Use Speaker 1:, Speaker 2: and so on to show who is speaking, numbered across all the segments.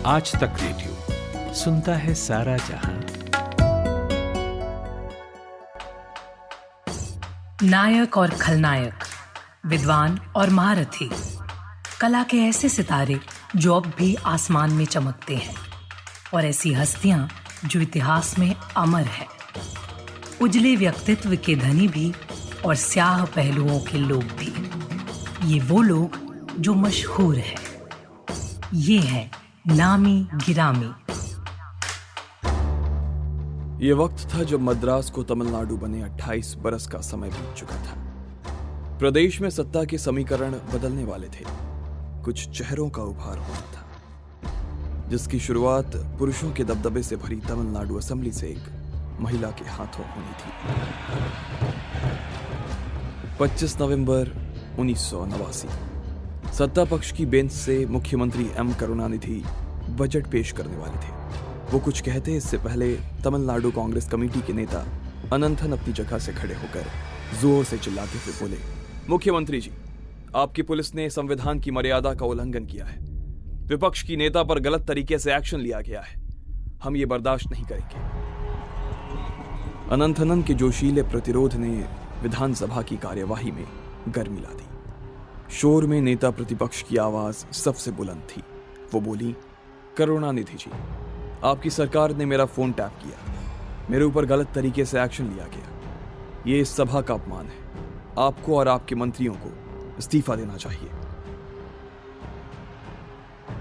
Speaker 1: आज तक रेडियो सुनता है सारा जहां।
Speaker 2: नायक और खलनायक, विद्वान और महारथी, कला के ऐसे सितारे जो अब भी आसमान में चमकते हैं, और ऐसी हस्तियां जो इतिहास में अमर हैं। उजले व्यक्तित्व के धनी भी और स्याह पहलुओं के लोग भी। ये वो लोग जो मशहूर हैं। ये है नामी गिरामी।
Speaker 3: ये वक्त था जब मद्रास को तमिलनाडु बने 28 बरस का समय बीत चुका था। प्रदेश में सत्ता के समीकरण बदलने वाले थे। कुछ चेहरों का उभार होना था, जिसकी शुरुआत पुरुषों के दबदबे से भरी तमिलनाडु असेंबली से एक महिला के हाथों होनी थी। 25 नवंबर 1989 सत्ता पक्ष की बेंच से मुख्यमंत्री एम करुणानिधि बजट पेश करने वाले थे। वो कुछ कहते इससे पहले तमिलनाडु कांग्रेस कमेटी के नेता अनंथन अपनी जगह से खड़े होकर जोर से चिल्लाते हुए बोले, मुख्यमंत्री जी, आपकी पुलिस ने संविधान की मर्यादा का उल्लंघन किया है। विपक्ष की नेता पर गलत तरीके से एक्शन लिया गया है। हम ये बर्दाश्त नहीं करेंगे। अनंथनन के जोशीले प्रतिरोध ने विधानसभा की कार्यवाही में गर्मी ला दी। शोर में नेता प्रतिपक्ष की आवाज सबसे बुलंद थी। वो बोली, करुणानिधि जी, आपकी सरकार ने मेरा फोन टैप किया। मेरे ऊपर गलत तरीके से एक्शन लिया गया। ये इस सभा का अपमान है। आपको और आपके मंत्रियों को इस्तीफा देना चाहिए।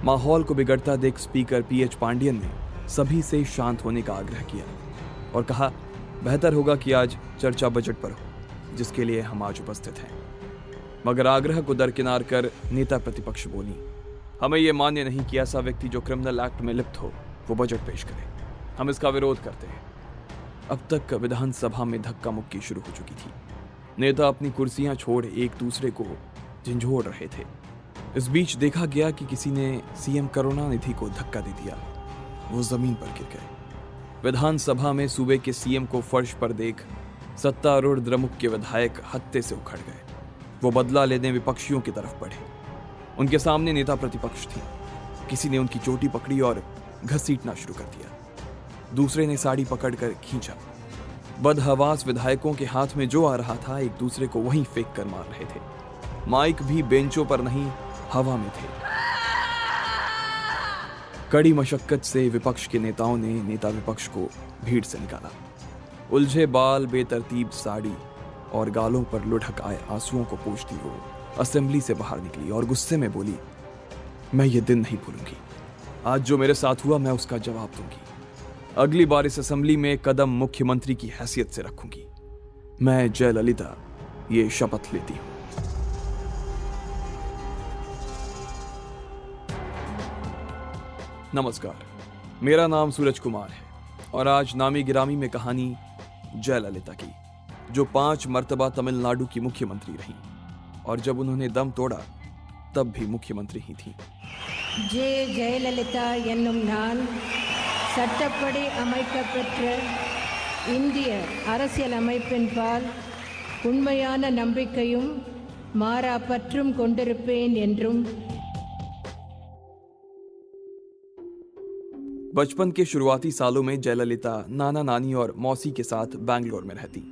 Speaker 3: माहौल को बिगड़ता देख स्पीकर पीएच पांडियन ने सभी से शांत होने का आग्रह किया और कहा, बेहतर होगा कि आज चर्चा बजट पर हो, जिसके लिए हम आज उपस्थित हैं। मगर आग्रह को दरकिनार कर नेता प्रतिपक्ष बोली, हमें यह मान्य नहीं कि ऐसा व्यक्ति जो क्रिमिनल एक्ट में लिप्त हो वो बजट पेश करे। हम इसका विरोध करते हैं। अब तक विधानसभा में धक्का मुक्की शुरू हो चुकी थी। नेता अपनी कुर्सियां छोड़ एक दूसरे को झंझोड़ रहे थे। इस बीच देखा गया कि किसी ने सीएम करुणानिधि को धक्का दे दिया। वो जमीन पर गिर गए। विधानसभा में सूबे के सीएम को फर्श पर देख सत्तारूढ़ द्रमुक के विधायक हत्थे से उखड़ गए। वो बदला लेने विपक्षियों की तरफ बढ़े। उनके सामने नेता प्रतिपक्ष थी। किसी ने उनकी चोटी पकड़ी और घसीटना शुरू कर दिया। दूसरे ने साड़ी पकड़कर खींचा। बदहवास विधायकों के हाथ में जो आ रहा था, एक दूसरे को वहीं फेंक कर मार रहे थे। माइक भी बेंचों पर नहीं, हवा में थे। कड़ी मशक्कत से विपक्ष के नेताओं ने नेता विपक्ष को भीड़ से निकाला। उलझे बाल, बेतरतीब साड़ी और गालों पर लुढ़क आए आंसुओं को पोंछती वो असेंबली से बाहर निकली और गुस्से में बोली, मैं ये दिन नहीं भूलूंगी। आज जो मेरे साथ हुआ, मैं उसका जवाब दूंगी। अगली बार इस असेंबली में कदम मुख्यमंत्री की हैसियत से रखूंगी। मैं जयललिता ये शपथ लेती हूं। नमस्कार, मेरा नाम सूरज कुमार है और आज नामी गिरामी में कहानी जयललिता की, जो 5 मर्तबा तमिलनाडु की मुख्यमंत्री रही और जब उन्होंने दम तोड़ा तब भी मुख्यमंत्री ही थी।
Speaker 4: ஜெயலலிதா என்னும் நான் சட்டப்படி அமைக்கப்பெற்ற இந்திய அரசியல் அமைப்பின் பால் உண்மையான நம்பிக்கையும் மாறா பற்றும் கொண்டிருப்பேன் என்றும்।
Speaker 3: बचपन के शुरुआती सालों में जयललिता नाना नानी और मौसी के साथ बैंगलोर में रहती।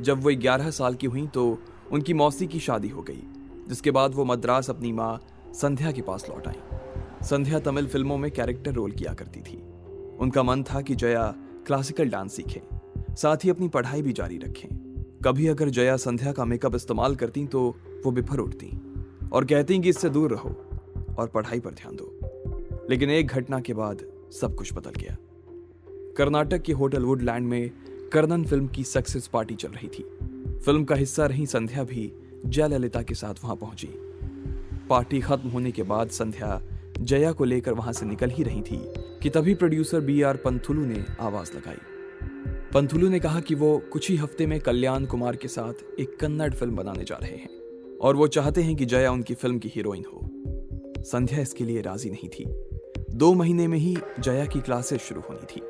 Speaker 3: जब वो 11 साल की हुई तो उनकी मौसी की शादी हो गई, जिसके बाद वो मद्रास अपनी माँ संध्या के पास लौट आई। संध्या तमिल फिल्मों में कैरेक्टर रोल किया करती थी। उनका मन था कि जया क्लासिकल डांस सीखे, साथ ही अपनी पढ़ाई भी जारी रखें। कभी अगर जया संध्या का मेकअप इस्तेमाल करती तो वो बिफर उठती और कहती कि इससे दूर रहो और पढ़ाई पर ध्यान दो। लेकिन एक घटना के बाद सब कुछ बदल गया। कर्नाटक के होटल वुडलैंड में कर्नन फिल्म की सक्सेस पार्टी चल रही थी। फिल्म का हिस्सा रही संध्या भी जयललिता के साथ वहां पहुंची। पार्टी खत्म होने के बाद संध्या जया को लेकर वहां से निकल ही रही थी कि तभी प्रोड्यूसर बीआर पंथुलू ने आवाज लगाई। पंथुलू ने कहा कि वो कुछ ही हफ्ते में कल्याण कुमार के साथ एक कन्नड़ फिल्म बनाने जा रहे हैं और वो चाहते हैं कि जया उनकी फिल्म की हीरोइन हो। संध्या इसके लिए राजी नहीं थी। 2 महीने में ही जया की क्लासेस शुरू होनी थी।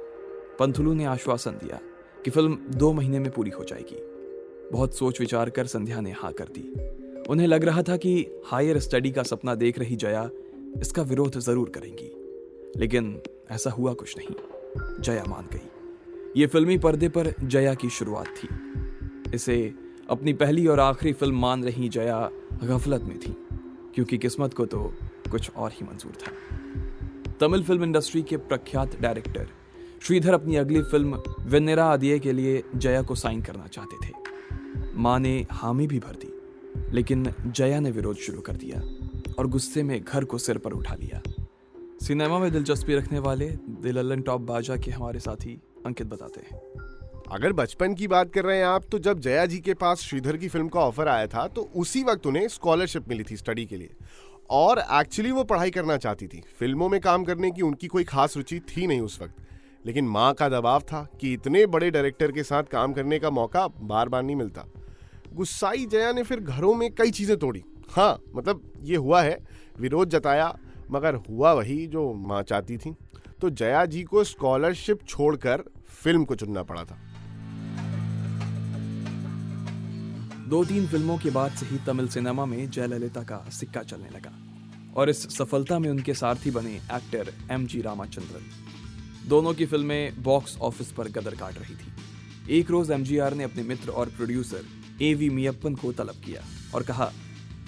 Speaker 3: पंथुलू ने आश्वासन दिया कि फिल्म 2 महीने में पूरी हो जाएगी। बहुत सोच विचार कर संध्या ने हाँ कर दी। उन्हें लग रहा था कि हायर स्टडी का सपना देख रही जया इसका विरोध जरूर करेंगी, लेकिन ऐसा हुआ कुछ नहीं। जया मान गई। ये फिल्मी पर्दे पर जया की शुरुआत थी। इसे अपनी पहली और आखिरी फिल्म मान रही जया गफलत में थी, क्योंकि किस्मत को तो कुछ और ही मंजूर था। तमिल फिल्म इंडस्ट्री के प्रख्यात डायरेक्टर श्रीधर अपनी अगली फिल्म वेन्नेरा आदिये के लिए जया को साइन करना चाहते थे। मां ने हामी भी भर दी, लेकिन जया ने विरोध शुरू कर दिया और गुस्से में घर को सिर पर उठा लिया। सिनेमा में दिलचस्पी रखने वाले दिललन टॉप बाजा के हमारे साथी अंकित बताते हैं।
Speaker 5: अगर बचपन की बात कर रहे हैं आप, तो जब जया जी के पास श्रीधर की फिल्म का ऑफर आया था तो उसी वक्त उन्हें स्कॉलरशिप मिली थी स्टडी के लिए, और एक्चुअली वो पढ़ाई करना चाहती थी। फिल्मों में काम करने की उनकी कोई खास रुचि थी नहीं उस वक्त, लेकिन माँ का दबाव था कि इतने बड़े डायरेक्टर के साथ काम करने का मौका बार बार नहीं मिलता। गुस्साई जया ने फिर घरों में कई चीज़ें तोड़ी। हाँ, मतलब ये हुआ है, विरोध जताया, मगर हुआ वही जो माँ चाहती थी। तो जया जी को स्कॉलरशिप छोड़कर फिल्म को चुनना पड़ा था।
Speaker 3: 2-3 फिल्मों के बाद से ही तमिल सिनेमा में जयललिता का सिक्का चलने लगा, और इस सफलता में उनके सारथी बने एक्टर MG रामाचंद्रन। दोनों की फिल्में बॉक्स ऑफिस पर गदर काट रही थी। एक रोज MGR ने अपने मित्र और प्रोड्यूसर AV मियप्पन को तलब किया और कहा,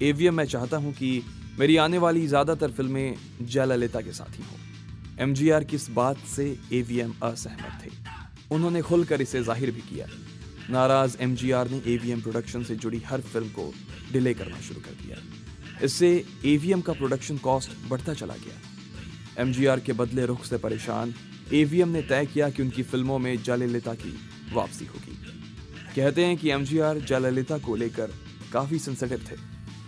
Speaker 3: AVM, मैं चाहता हूं कि मेरी आने वाली ज्यादातर फिल्में जयललिता के साथ ही हों। MGR की इस बात से AVM असहमत थे। उन्होंने खुलकर इसे जाहिर भी किया। नाराज MGR ने AVM प्रोडक्शन से जुड़ी हर फिल्म को डिले करना शुरू कर दिया। इससे AVM का प्रोडक्शन कॉस्ट बढ़ता चला गया। MGR के बदले रुख से परेशान AVM ने तय किया कि उनकी फिल्मों में जयललिता की वापसी होगी। कहते हैं कि MGR जयललिता को लेकर काफी सेंसिटिव थे,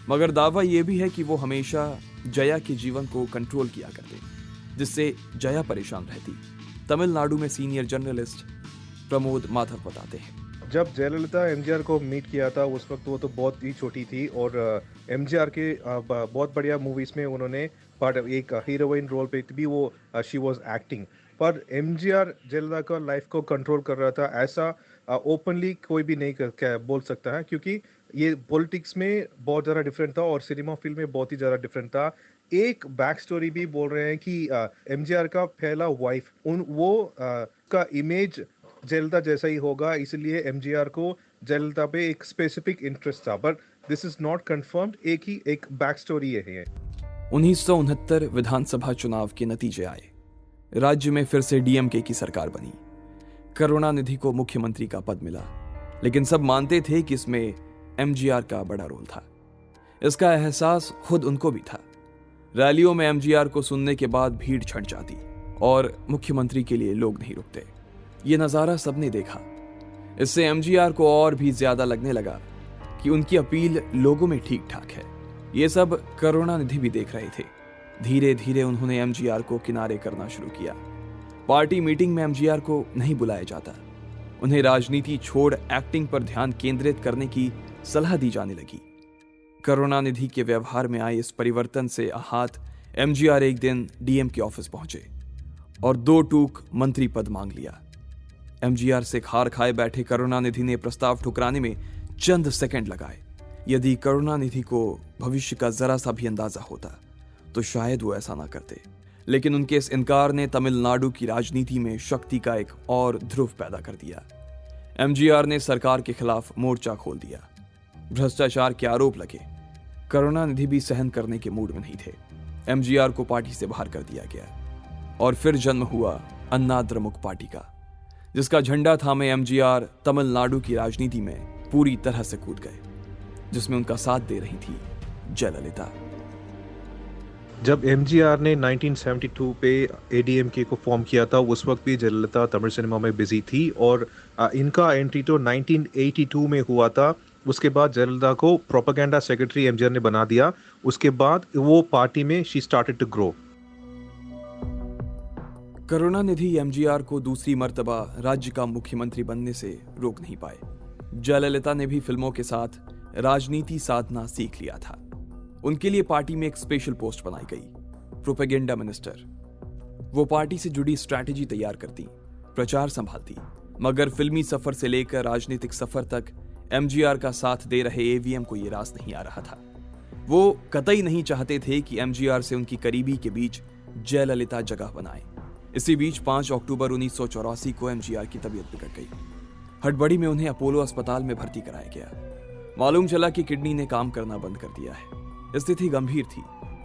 Speaker 3: मगर दावा यह भी है कि वो हमेशा जया के जीवन को कंट्रोल किया करते, जिससे जया परेशान रहती। तमिलनाडु में सीनियर जर्नलिस्ट प्रमोद माधव बताते हैं।
Speaker 6: जब जयललिता MGR को मीट किया था उस वक्त वो तो बहुत ही छोटी थी, और MGR के बहुत बढ़िया मूवीज में उन्होंने पार्ट एक हीरोइन रोल पे भी वो शी वाज एक्टिंग। पर MGR जयललिता का लाइफ को कंट्रोल कर रहा था, ऐसा ओपनली कोई भी नहीं बोल सकता है, क्योंकि ये पॉलिटिक्स में बहुत ज़्यादा डिफरेंट था और सिनेमा फील्ड में बहुत ही ज़्यादा डिफरेंट था। एक बैक स्टोरी भी बोल रहे हैं कि MGR का पहला वाइफ का इमेज जयललिता जैसा ही होगा, इसलिए MGR को जयललिता पे एक स्पेसिफिक इंटरेस्ट था, but this is not confirmed. एक बैक स्टोरी है।
Speaker 3: 1969 विधानसभा चुनाव के नतीजे आए। राज्य में फिर से DMK की सरकार बनी। करुणानिधि को मुख्यमंत्री का पद मिला, लेकिन सब मानते थे कि इसमें MGR का बड़ा रोल था। इसका एहसास खुद उनको भी था। रैलियों में MGR को सुनने के बाद भीड़ छट जाती और मुख्यमंत्री के लिए लोग नहीं रुकते। ये नज़ारा सबने देखा। इससे MGR को और भी ज्यादा लगने लगा कि उनकी अपील लोगों में ठीक ठाक है। ये सब करुणानिधि भी देख रहे थे। धीरे धीरे उन्होंने MGR को किनारे करना शुरू किया। पार्टी मीटिंग में MGR को नहीं बुलाया जाता। उन्हें राजनीति छोड़ एक्टिंग पर ध्यान केंद्रित करने की सलाह दी जाने लगी। करुणानिधि के व्यवहार में आए इस परिवर्तन से आहत MGR एक दिन DMK ऑफिस पहुंचे और 2 टूक मंत्री पद मांग लिया। MGR से खार खाए बैठे करुणानिधि ने प्रस्ताव ठुकराने में चंद सेकंड लगाए। यदि करुणानिधि को भविष्य का जरा सा भी अंदाजा होता तो शायद वो ऐसा ना करते, लेकिन उनके इस इनकार ने तमिलनाडु की राजनीति में शक्ति का एक और ध्रुव पैदा कर दिया। MGR ने सरकार के खिलाफ मोर्चा खोल दिया। भ्रष्टाचार के आरोप लगे। करुणानिधि भी सहन करने के मूड में नहीं थे। MGR को पार्टी से बाहर कर दिया गया और फिर जन्म हुआ अन्ना द्रमुक पार्टी का, जिसका झंडा थामे MGR तमिलनाडु की राजनीति में पूरी तरह से कूद गए, जिसमें उनका साथ दे रही थी जयललिता।
Speaker 6: जब MGR ने 1972 पे ADMK को फॉर्म किया था, उस वक्त भी जयललिता तमिल सिनेमा में बिजी थी और इनका एंट्री तो 1982 में हुआ था। उसके बाद जयललिता को प्रोपेगेंडा सेक्रेटरी MGR ने बना दिया। उसके बाद वो पार्टी में she started to grow.
Speaker 3: Karunanidhi MGR को दूसरी मर्तबा राज्य का मुख्यमंत्री बनने से रोक नहीं पाए। जयललिता ने भी फिल्मों के साथ राजनीति साधना सीख लिया था। उनके लिए पार्टी में एक स्पेशल पोस्ट बनाई गई, प्रोपेगेंडा मिनिस्टर। वो पार्टी से जुड़ी स्ट्रैटेजी तैयार करती, प्रचार संभालती, मगर फिल्मी सफर से लेकर राजनीतिक सफर तक MGR का साथ दे रहे AVM को ये रास नहीं आ रहा था। वो कतई नहीं चाहते थे कि MGR से उनकी करीबी के बीच जयललिता जगह बनाए। इसी बीच 5 अक्टूबर 1984 को एमजीआर की तबीयत बिगड़ गई। हड़बड़ी में उन्हें अपोलो अस्पताल में भर्ती कराया गया। मालूम चला कि किडनी ने काम करना बंद कर दिया है। स्थिति गंभीर थी।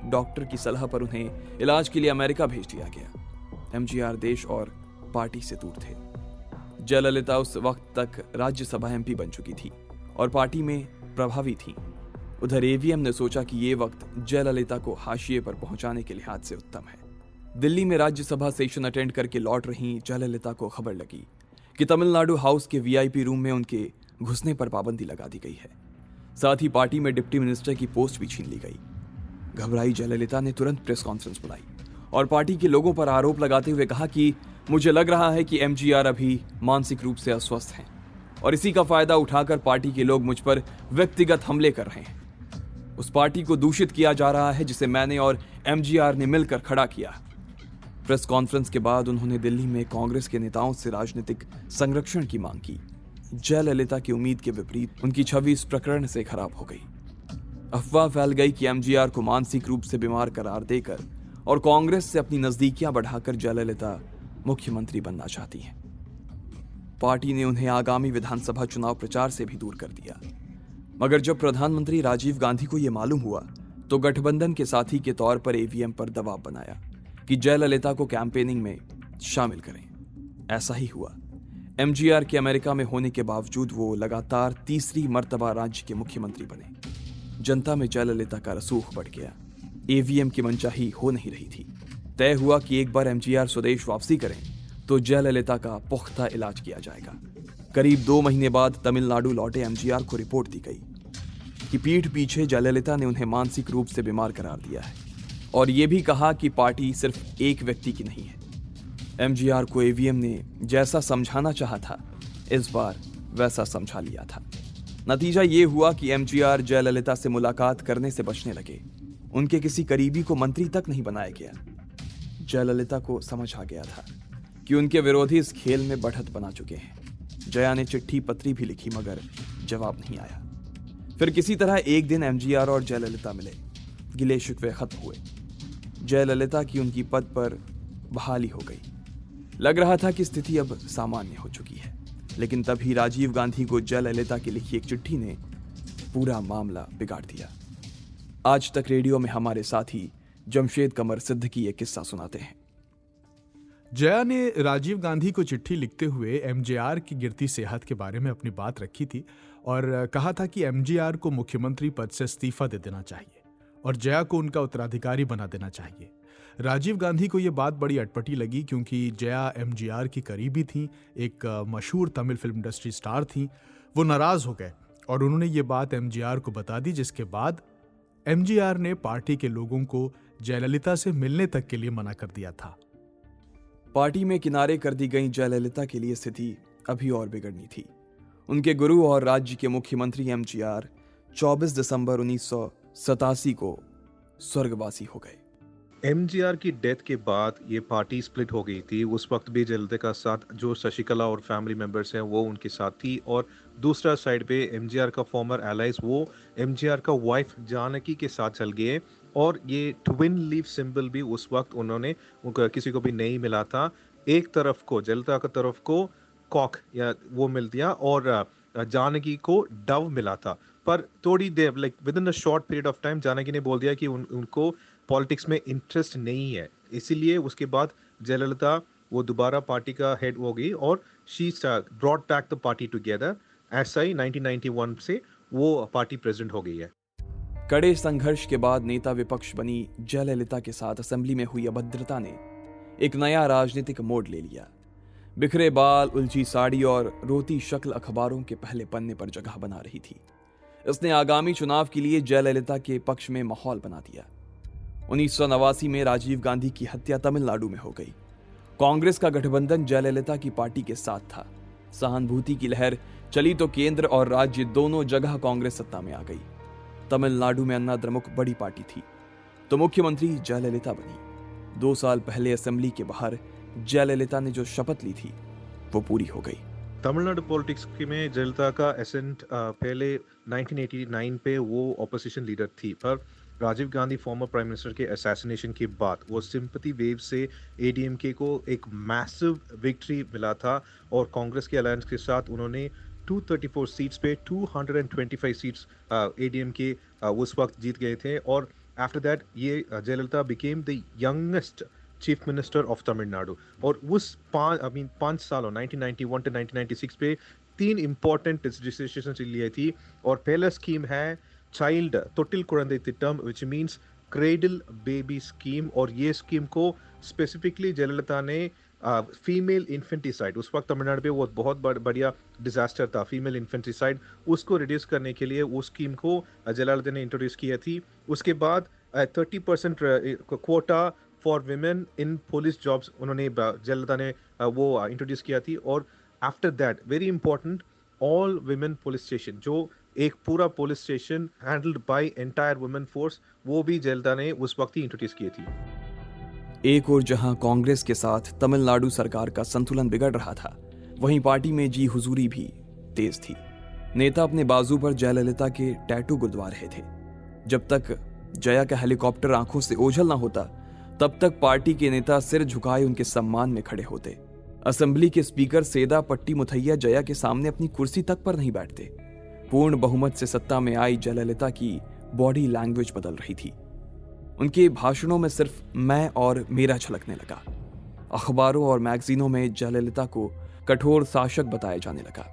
Speaker 3: डॉक्टर की सलाह पर उन्हें इलाज के लिए अमेरिका भेज दिया गया। एमजीआर देश और पार्टी से दूर थे। जयललिता उस वक्त तक राज्यसभा एमपी बन चुकी थी और पार्टी में प्रभावी थी। उधर एवीएम ने सोचा कि ये वक्त जयललिता को हाशिए पर पहुंचाने के लिहाज से उत्तम है। दिल्ली में राज्यसभा सेशन अटेंड करके लौट रही जयललिता को खबर लगी कि तमिलनाडु हाउस के वीआईपी रूम में उनके घुसने पर पाबंदी लगा दी गई है। साथ ही पार्टी में डिप्टी मिनिस्टर की पोस्ट भी छीन ली गई। घबराई जयललिता ने तुरंत प्रेस कॉन्फ्रेंस बुलाई और पार्टी के लोगों पर आरोप लगाते हुए कहा कि मुझे लग रहा है कि एमजीआर अभी मानसिक रूप से अस्वस्थ हैं और इसी का फायदा उठाकर पार्टी के लोग मुझ पर व्यक्तिगत हमले कर रहे हैं। उस पार्टी को दूषित किया जा रहा है जिसे मैंने और एमजीआर ने मिलकर खड़ा किया। प्रेस कॉन्फ्रेंस के बाद उन्होंने दिल्ली में कांग्रेस के नेताओं से राजनीतिक संरक्षण की मांग की। जयललिता की उम्मीद के विपरीत उनकी छवि इस प्रकरण से खराब हो गई। अफवाह फैल गई कि एमजीआर को मानसिक रूप से बीमार करार देकर और कांग्रेस से अपनी नजदीकियां बढ़ाकर जयललिता मुख्यमंत्री बनना चाहती हैं। पार्टी ने उन्हें आगामी विधानसभा चुनाव प्रचार से भी दूर कर दिया। मगर जब प्रधानमंत्री राजीव गांधी को यह मालूम हुआ तो गठबंधन के साथी के तौर पर एवीएम पर दबाव बनाया कि जयललिता को कैंपेनिंग में शामिल करें। ऐसा ही हुआ। एमजीआर के अमेरिका में होने के बावजूद वो लगातार तीसरी मर्तबा राज्य के मुख्यमंत्री बने। जनता में जयललिता का रसूख बढ़ गया। एवीएम की मनचाही हो नहीं रही थी। तय हुआ कि एक बार एमजीआर स्वदेश वापसी करें तो जयललिता का पुख्ता इलाज किया जाएगा। करीब 2 महीने बाद तमिलनाडु लौटे एमजीआर को रिपोर्ट दी गई कि पीठ पीछे जयललिता ने उन्हें मानसिक रूप से बीमार करार दिया है और यह भी कहा कि पार्टी सिर्फ एक व्यक्ति की नहीं है। एमजीआर को एवीएम ने जैसा समझाना चाहा था इस बार वैसा समझा लिया था। नतीजा ये हुआ कि एमजीआर जयललिता से मुलाकात करने से बचने लगे। उनके किसी करीबी को मंत्री तक नहीं बनाया गया। जयललिता को समझ आ गया था कि उनके विरोधी इस खेल में बढ़त बना चुके हैं। जया ने चिट्ठी पत्री भी लिखी मगर जवाब नहीं आया। फिर किसी तरह एक दिन एमजीआर और जयललिता मिले। गिले शिकवे खत्म हुए। जयललिता की उनकी पद पर बहाली हो गई। लग रहा था कि स्थिति अब सामान्य हो चुकी है। लेकिन तभी राजीव गांधी को जयललिता की लिखी एक चिट्ठी ने पूरा मामला बिगाड़ दिया। आज तक रेडियो में हमारे साथी जमशेद कमर सिद्दीकी ये किस्सा सुनाते हैं।
Speaker 1: जया ने राजीव गांधी को चिट्ठी लिखते हुए एमजीआर की गिरती सेहत के बारे में अपनी बात रखी थी और कहा था कि एमजीआर को मुख्यमंत्री पद से इस्तीफा दे देना चाहिए और जया को उनका उत्तराधिकारी बना देना चाहिए। राजीव गांधी को यह बात बड़ी अटपटी लगी क्योंकि जया एमजीआर की करीबी थी, एक मशहूर तमिल फिल्म इंडस्ट्री स्टार थी। वो नाराज हो गए और उन्होंने ये बात एमजीआर को बता दी, जिसके बाद एमजीआर ने पार्टी के लोगों को जयललिता से मिलने तक के लिए मना कर दिया था।
Speaker 3: पार्टी में किनारे कर दी गई जयललिता के लिए स्थिति अभी और बिगड़नी थी। उनके गुरु और राज्य के मुख्यमंत्री एमजीआर 24 दिसंबर 1987 को स्वर्गवासी हो गए।
Speaker 6: एमजीआर की डेथ के बाद ये पार्टी स्प्लिट हो गई थी। उस वक्त भी जयललिता का साथ जो शशिकला और फैमिली मेंबर्स हैं वो उनके साथ थी और दूसरा साइड पे एमजीआर का फॉर्मर एलाइज वो एमजीआर का वाइफ जानकी के साथ चल गए और ये ट्विन लीफ सिंबल भी उस वक्त उन्होंने किसी को भी नहीं मिला था। एक तरफ को जयललिता की तरफ को कॉक या वो मिल दिया और जानकी को डव मिला था। पर थोड़ी देर like within a short period of time Janaki ने बोल दिया कि उनको पॉलिटिक्स में इंटरेस्ट नहीं है। इसीलिए उसके बाद जयललिता वो दोबारा पार्टी का हेड हो गई और she brought back the party together. ऐसा ही 1991 से वो पार्टी प्रेसिडेंट हो गई है।
Speaker 3: कड़े संघर्ष के बाद नेता विपक्ष बनी जयललिता के साथ असेंबली में हुई अभद्रता ने एक नया राजनीतिक मोड़ ले लिया। बिखरे बाल, उलझी साड़ी और रोती शक्ल अखबारों के पहले पन्ने पर जगह बना रही थी। इसने आगामी चुनाव के लिए जयललिता के पक्ष में माहौल बना दिया। 1989 में राजीव गांधी की हत्या तमिलनाडु में हो गई। कांग्रेस का गठबंधन जयललिता की पार्टी के साथ था। सहानुभूति की लहर चली तो केंद्र और राज्य दोनों जगह कांग्रेस सत्ता में आ गई। तमिलनाडु में अन्ना द्रमुक बड़ी पार्टी थी तो मुख्यमंत्री जयललिता बनी। 2 साल पहले असेंबली के बाहर जयललिता ने जो शपथ ली थी वो पूरी हो गई।
Speaker 6: तमिलनाडु पॉलिटिक्स में जयललिता का एसेंट पहले 1989 पे वो ऑपोजिशन लीडर थी, पर Rajiv Gandhi former prime minister के असैसिनेशन के बाद वो सिंपैथी वेव से एडीएमके को एक मैसिव विक्ट्री मिला था और कांग्रेस के अलायंस के साथ उन्होंने 234 सीट्स पे 225 सीट्स एडीएमके उस वक्त जीत गए थे और आफ्टर दैट ये Jayalalithaa became the youngest chief minister of Tamil Nadu और उस 5 सालों 1991 टू 1996 पे 3 इंपॉर्टेंट डिसीजन लिए थी और पहला स्कीम है child Thottil Kuzhandhai Thittam which means cradle baby scheme और ये स्कीम को स्पेसिफिकली जयललिता ने फीमेल इन्फेंटिसाइड उस वक्त तमिलनाडु पे वो बहुत बढ़िया डिजास्टर था फीमेल इन्फेंटिसाइड उसको रिड्यूस करने के लिए उस स्कीम को जयललिता ने इंट्रोड्यूस किया थी उसके बाद 30% quota for women in police jobs उन्होंने जयललिता ने वो इंट्रोड्यूस किया थी और after that very important all women police station जो एक पूरा police station handled by entire women force वो भी जयललिता ने उस वक्त ही इंट्रोड्यूस की थी।
Speaker 3: एक और जहां कांग्रेस के साथ तमिलनाडु सरकार का संतुलन बिगड़ रहा था वहीं पार्टी में जी हुजूरी भी तेज थी। नेता अपने बाजू पर जयललिता के टैटू गुदवा रहे थे। जब तक जया का हेलीकॉप्टर आंखों से ओझल ना होता तब तक पार्टी के नेता सिर झुकाए उनके सम्मान में खड़े होते। असेंबली के स्पीकर सेदा पट्टी मुथैया जया के सामने अपनी कुर्सी तक पर नहीं बैठते। पूर्ण बहुमत से सत्ता में आई जयललिता की बॉडी लैंग्वेज बदल रही थी। उनके भाषणों में सिर्फ मैं और मेरा झलकने लगा। अखबारों और मैगजीनों में जयललिता को कठोर शासक बताया जाने लगा।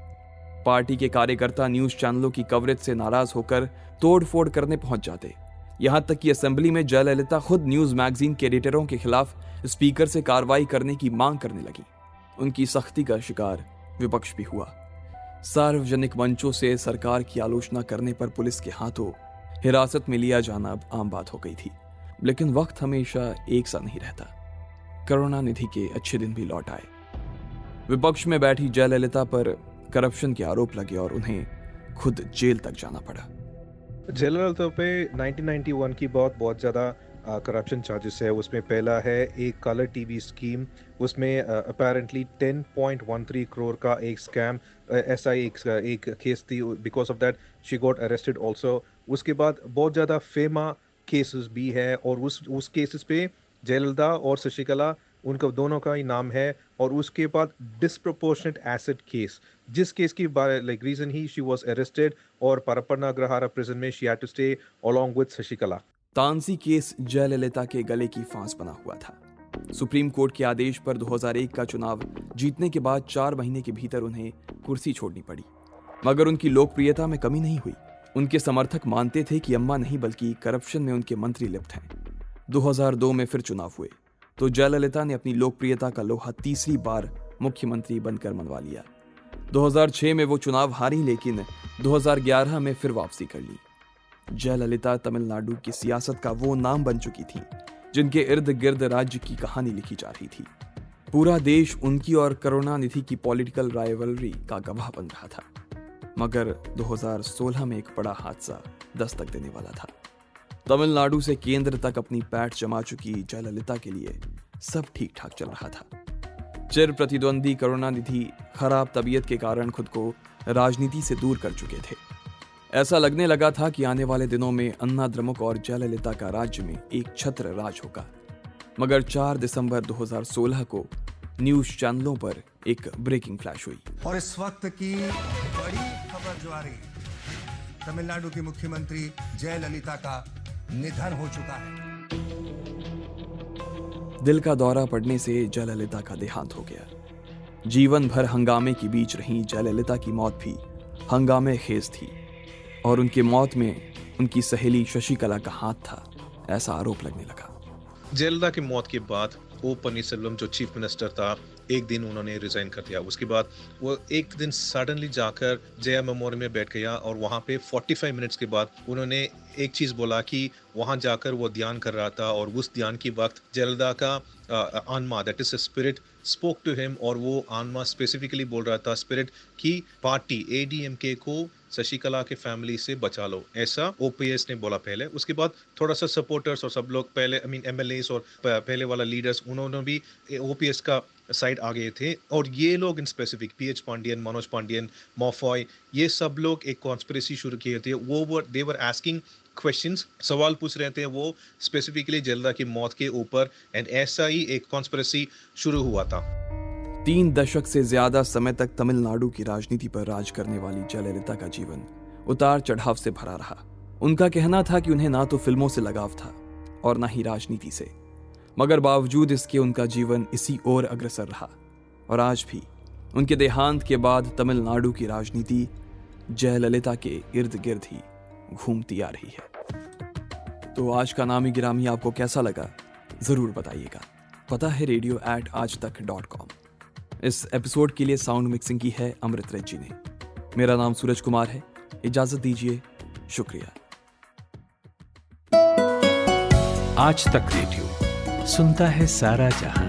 Speaker 3: पार्टी के कार्यकर्ता न्यूज चैनलों की कवरेज से नाराज होकर तोड़फोड़ करने पहुंच जाते। यहां तक कि असेंबली में जयललिता खुद न्यूज मैगजीन के एडिटरों के खिलाफ स्पीकर से कार्रवाई करने की मांग करने लगी। उनकी सख्ती का शिकार विपक्ष भी हुआ। सार्वजनिक मंचों से सरकार की आलोचना करने पर पुलिस के हाथों हिरासत में लिया जाना अब आम बात हो गई थी। लेकिन वक्त हमेशा एक सा नहीं रहता। करुणानिधि के अच्छे दिन भी लौट आए। विपक्ष में बैठी जयललिता पर करप्शन के आरोप लगे और उन्हें खुद जेल तक जाना पड़ा।
Speaker 6: जयललिता पे 1991 की बहुत ज़्यादा करप्शन चार्जेस है। उसमें पहला है एक कलर टीवी स्कीम, उसमें अपेरेंटली 10.13 करोड़ का एक स्कैम ऐसा एक केस थी। Because of that she got arrested also. उसके बाद बहुत ज़्यादा फेमा केसेस भी है और उस केसेस पे जयललिता और शशिकला उनका दोनों का ही नाम है। और उसके बाद डिस्प्रपोर्शनेट एसेट केस जिस केस की लाइक रीजन ही शी वाज अरेस्टेड और परप्पना अग्रहारा प्रिजन में she had to stay along with Sasikala.
Speaker 3: TANSI case Jayalalithaa के गले की फांस बना हुआ था। सुप्रीम कोर्ट के आदेश पर 2001 का चुनाव जीतने के बाद 4 महीने के भीतर उन्हें कुर्सी छोड़नी पड़ी। मगर उनकी लोकप्रियता में कमी नहीं हुई। उनके समर्थक मानते थे कि अम्मा नहीं बल्कि करप्शन में उनके मंत्री लिप्त हैं। 2002 में फिर चुनाव हुए तो जयललिता ने अपनी लोकप्रियता का लोहा तीसरी बार मुख्यमंत्री बनकर मनवा लिया। 2006 में वो चुनाव हारी लेकिन 2011 में फिर वापसी कर ली। जयललिता तमिलनाडु की सियासत का वो नाम बन चुकी थी जिनके इर्द गिर्द राज्य की कहानी लिखी जा रही थी। पूरा देश उनकी और करुणानिधि की पॉलिटिकल राइवलरी का गवाह बन रहा था। मगर 2016 में एक बड़ा हादसा दस्तक देने वाला था। तमिलनाडु से केंद्र तक अपनी पैठ जमा चुकी जयललिता के लिए सब ठीक ठाक चल रहा था। चिर प्रतिद्वंदी करुणानिधि खराब तबीयत के कारण खुद को राजनीति से दूर कर चुके थे। ऐसा लगने लगा था कि आने वाले दिनों में अन्ना द्रमुक और जयललिता का राज्य में एक छत्र राज होगा। मगर 4 दिसंबर 2016 को न्यूज चैनलों पर एक ब्रेकिंग फ्लैश हुई।
Speaker 7: और इस वक्त की बड़ी खबर जो आ रही, तमिलनाडु की मुख्यमंत्री जयललिता का निधन हो चुका है।
Speaker 3: दिल का दौरा पड़ने से जयललिता का देहांत हो गया। जीवन भर हंगामे के बीच रही जयललिता की मौत भी हंगामे खेज थी और उनकी मौत में उनकी सहेली शशिकला का हाथ था, ऐसा आरोप लगने लगा।
Speaker 6: जयललिता की मौत के बाद ओ पन्नीरसेल्वम जो चीफ मिनिस्टर था एक दिन उन्होंने रिजाइन कर दिया। उसके बाद वो एक दिन सडनली जाकर जया मेमोरियल में बैठ गया और वहाँ पे 45 मिनट्स के बाद उन्होंने एक चीज़ बोला कि वहाँ जाकर वो ध्यान कर रहा था और उस ध्यान के वक्त जयललिता का आत्मा that is a spirit spoke to him और वो आत्मा स्पेसिफिकली बोल रहा था स्पिरिट की पार्टी एडीएमके को शशिकला के फैमिली से बचा लो, ऐसा ओपीएस ने बोला पहले। उसके बाद थोड़ा सा सपोर्टर्स और सब लोग पहले एमएलएस और पहले वाला लीडर्स उन्होंने भी ओपीएस का साइड आ गए थे और ये लोग in specific PH Pandian, Manoj Pandian, Mafoi, ये सब लोग एक कॉन्स्पिरेसी शुरू किए थे। दे वर आस्किंग क्वेश्चंस सवाल पूछ रहे थे, वो स्पेसिफिकली जयललिता की मौत के ऊपर, एंड ऐसा ही एक कॉन्स्पिरेसी शुरू हुआ था।
Speaker 3: 3 दशक से ज्यादा समय तक तमिलनाडु की राजनीति पर राज करने वाली जयललिता का जीवन उतार चढ़ाव से भरा रहा। उनका कहना था कि उन्हें ना तो फिल्मों से लगाव था और ना ही राजनीति से, मगर बावजूद इसके उनका जीवन इसी ओर अग्रसर रहा और आज भी उनके देहांत के बाद तमिलनाडु की राजनीति जयललिता के इर्द गिर्द ही घूमती आ रही है। तो आज का नामी गिरामी आपको कैसा लगा जरूर बताइएगा। पता है radio@aajtak.com। इस एपिसोड के लिए साउंड मिक्सिंग की है अमृत रेड्डी ने। मेरा नाम सूरज कुमार है, इजाजत दीजिए, शुक्रिया।
Speaker 8: आज तक रेडियो सुनता है सारा जहां।